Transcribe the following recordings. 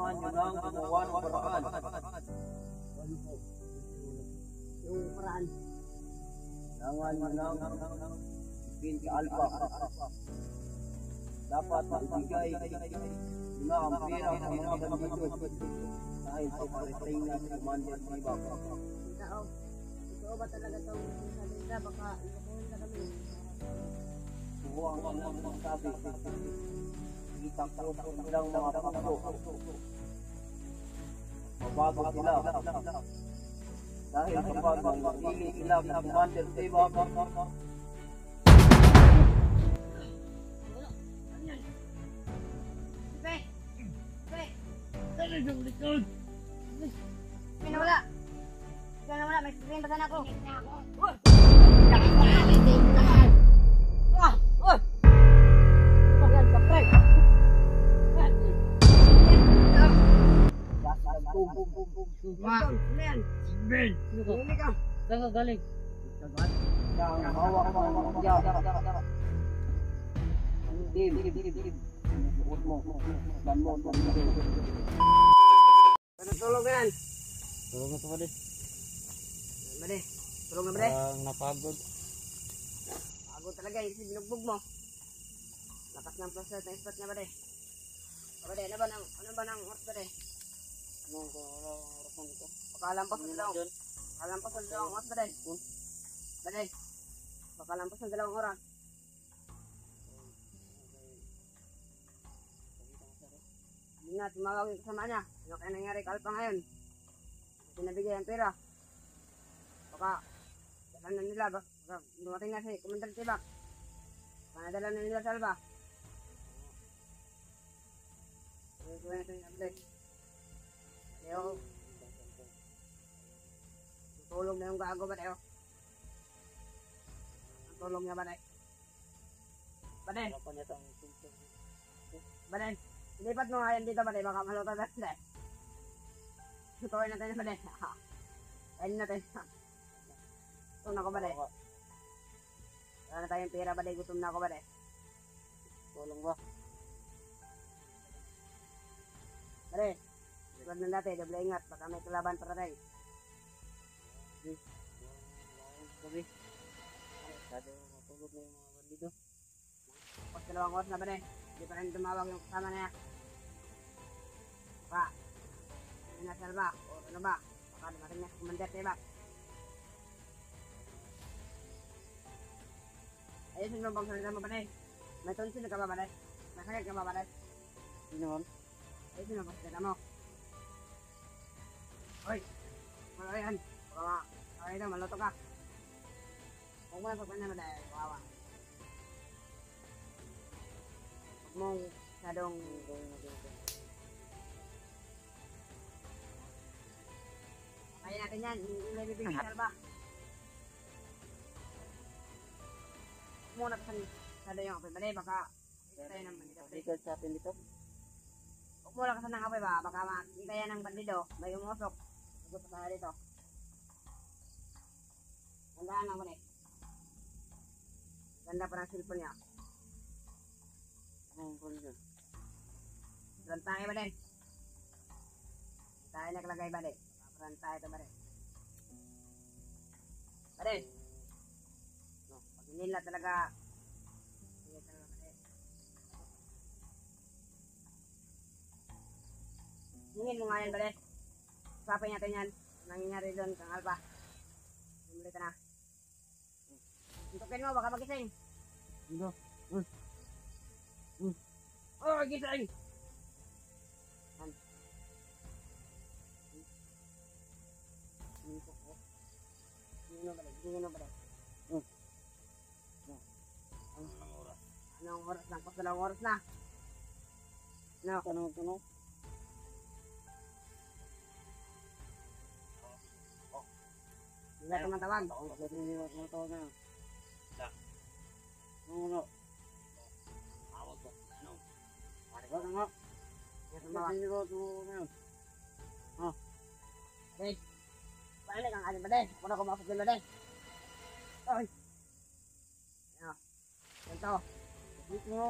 Kailangan nyo lang gumawa ng paraan. Ano po? Yung paraan. Kailangan nyo lang ipin ka Alpha. Dapat maibigay na ang pera ng mga bandido dahil sa parating na si Commander Tibak. Totoo ba talaga itong sabi nila? Baka nakuhin na kami. Buwang ang lang sabi. Itakot nilang mga puso. Mabago sila. Dahil kapag magiging sila ng Commander Tibak, May nawala. May sasabihin pa sana ako. Yan, kapre. Yan. Ben. Huli ka. Saan ka galing? ang hawak mo ang mga Dim. Buot mo. Dan mo. Tulong ka yan. Tulong ito ba din? Bade. Tulong na bade. Parang napagod. Pagod talaga yung sinugbog mo. Lakas ng process ng spot niya bade. Bade, ano ba ng oras bade? Anong wala ang oras nito? Pakalampas ng dalawang. Pakalampas ng dalawang oras bade. Bade. Pakalampas ng dalawang oras. Hindi na, tumawag yung kasama niya. Ano kaya nangyari ka Alpha ngayon? Pinabigay ang pera. Baka, dala na nila. Baka dumating na si Commander Tibak. Baka nadala na nila sa Alpha. Ito na ito yung update. Tayo. Tutulong na yung gago ba tayo? Ang tulong niya ba tayo? Baday. Wala pa niya ang symptom. Baday. Ilipat mo nga yan dito ba tayo? Baka maluto na tayo. Tutuloy natin ba tayo? Kainin natin. Gutom na ako ba tayo? Wala na tayong pera ba tayo? Gutom na ako ba tayo? Tulong ba? Baday. Tulad ng dati, doble ingat. Baka may kalaban para tayo. Gabi. Masyado matulog na yung mga bandido. Tapos dalawang oras na ba tayo? Hindi pa rin tumawag yung kasama na yan. Baka, inasal ba? O ano ba? Baka dumating na si Commander Tibak. Ayusin mo bang salita mo ba tayo? May tonsil ka ba ba tayo? Masakit ka ba ba tayo? Hindi naman. Ayusin mo bang salita mo? Hoy! Wala yan. Baka okay na, maluto ka. Huwag mo na pagpanya mo dahil kawawa. Huwag mong masyadong kaya natin yan, may bibigyan sa Alba. Huwag muna kasi masyado yung apoy. Bale, baka tayo ng bandido. Balikan sa atin dito. Huwag muna kasi ng apoy ba? Baka makita yan ng bandido. May umusok. Huwag pa tayo dito. Tandaan lang mo na eh. Ganda pa ng cellphone niya. Anong kung dyan? Doon tayo ba din? Tayo nakalagay ba din? Paparan tayo ito ba din? Ba din? No, pag hindi nila talaga hindi talaga ba din? Hingin mo nga yan ba din? Usapin natin yan. Nangyayari doon kang Alpha. Bumili ka na. Tuntukin mo, baka magising. Hindi. Oh, gising! Yan. Gising mo ba rin? Anong oras? Anong oras lang? Pas dalawang oras na. No. Tanong. Hindi na tumatawag. Bakit hindi mo tawag na? Ano? Awag ko. Ano? Wag nga. Hindi na tumawag. Hindi ko tumawag na yun. Okay. Balik ang ating baday. Ako na kumasok din baday. Ay. Ano? Ganito. Dito mo.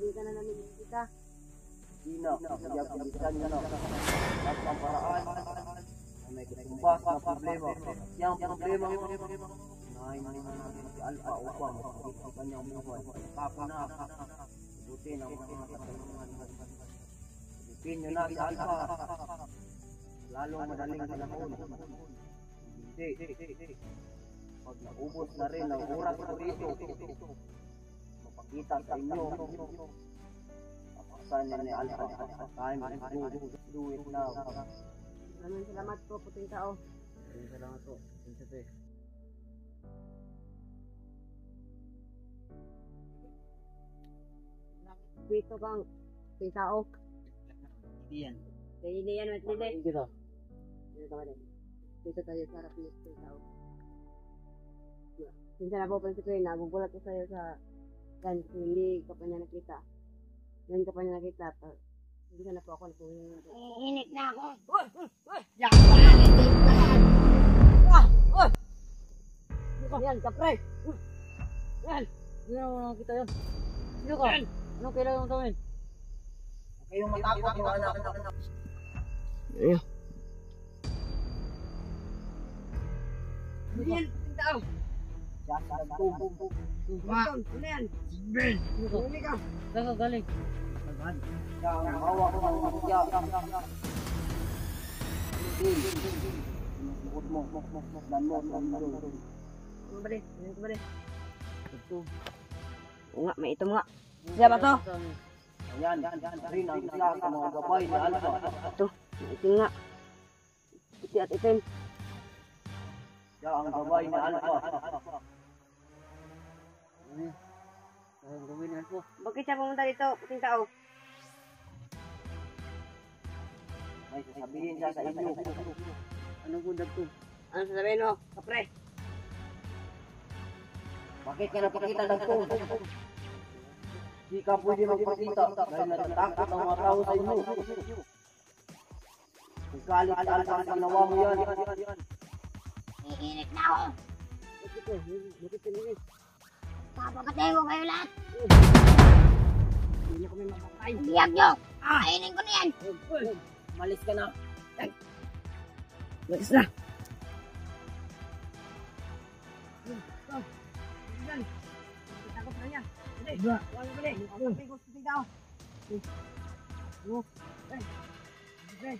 Hindi ka na namin kita. Di na, kaya pilitan nyo na. At ang paraan, na may katumbas na problema. Yang problema mo, nahin natin si Alpha upang makikita sa kanyang buhay. Kapo na, buti ng mga katanungan. Silipin nyo na si Alpha. Lalong madaling panahon. Hindi. Pag naubos na rin ang oras ko dito, mapakita sa inyo. Sana ni Alpha, time is good. Do it now. Maraming salamat po, puting tao. Salamat po. Sige. Dito kang puting tao. Iyan. Hindi yan, matindi. Dito. Dito ka din. Dito tayo sa harap ng puting tao. Minsan na po, Prince Queen, nagugulat ko sa'yo sa yan, hindi ka pa niya nakita. Ngayon ka pa niya nakita. Minsan na po ako nakuhingi. Init na ako. Uy! Uy! Yan! Yan, kapre! Yan! Hindi na mo nakita yun. Dito ka. Anong kailangan mo gawin? Kayong matakot yung anak. Ayun. Hindi yan, puting tao. Just Ano yan? Hindi ka. Saan ka galing? Yang bawa ko ng magya. Bukod mo. Landlord. Ano ba rin? Ano ba rin? Oo nga, may ito nga. Siya ba to? Ayan. Rin ang isla sa mga gabay na alba. Ito, may ito nga. Puti at itim. Yan ang gabay na alba. Ang gawin na po. Bakit siya pumunta dito? Puting tao. May sasabihin siya sa inyo. Ano po dagto? Ano sasabihin mo? Kapre. Bakit ka napakita ng to? Di ka pwede magpakita dahil natatakot ang mga tao sa inyo. Kung kalit-kalit ang ginawa mo yan. Iinit na ako. Bakit kanina? Papapatay ko kayo lahat. Hindi niyo kami mapapay. Biyag nyo. Kainin ko na yan. Malis ka na. Malis na. Takot na niya. Hindi. Wala ba rin? Kapag ko puting tao. Hindi.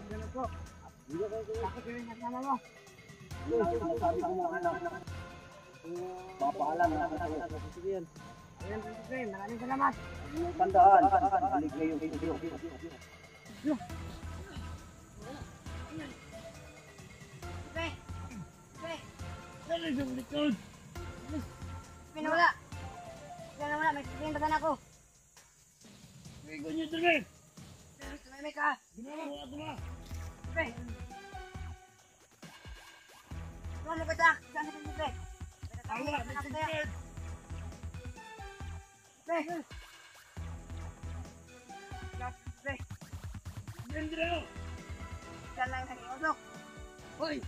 Ganun po. Takot na rin nagsama mo. Sabi ko mga anak. Papaalam na ako. Ayan, Prinsipe. Maraming salamat. Tandaan. Balik kayo sa inyo. Pinawala. Pinawala. May sasabihin ba sana ako? Tumimik ka. Prinsipe. Ano ka sa? Saan si Prinsipe? Prinsipe. Prinsipe. Saan lang nakiusok? Hoy!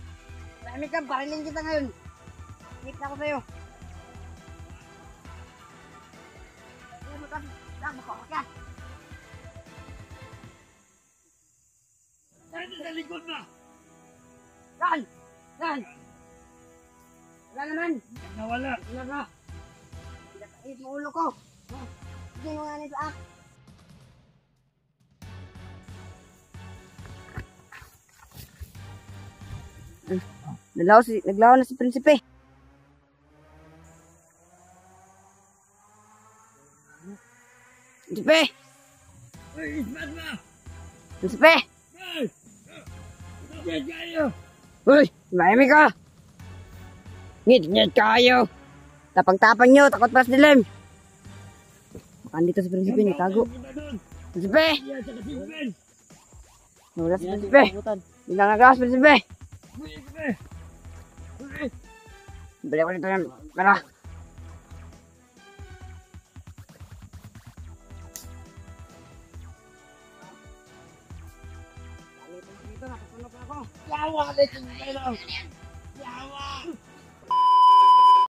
Tumimik ka. Barilin kita ngayon. Hit na ako sa'yo. Ano mo ka? Saan mo ka? Saan? Saan? Wala naman. Nawala. Wala ka. Pinakait mo ulo ko. Hindi mo nga nito ak. Naglaw na si Prinsipe. Prinsipe! Prinsipe! Uy! Mahimik ka! Ngit kayo! Tapang-tapang nyo! Takot pa sa dilim! Baka dito si Prinsipe, nagtago. Prinsipe! Nawala si Prinsipe! Bilang nagas, Prinsipe! Balik ko nito yan. Para! Dito, nakasunog na ako. Yawa! Yawa!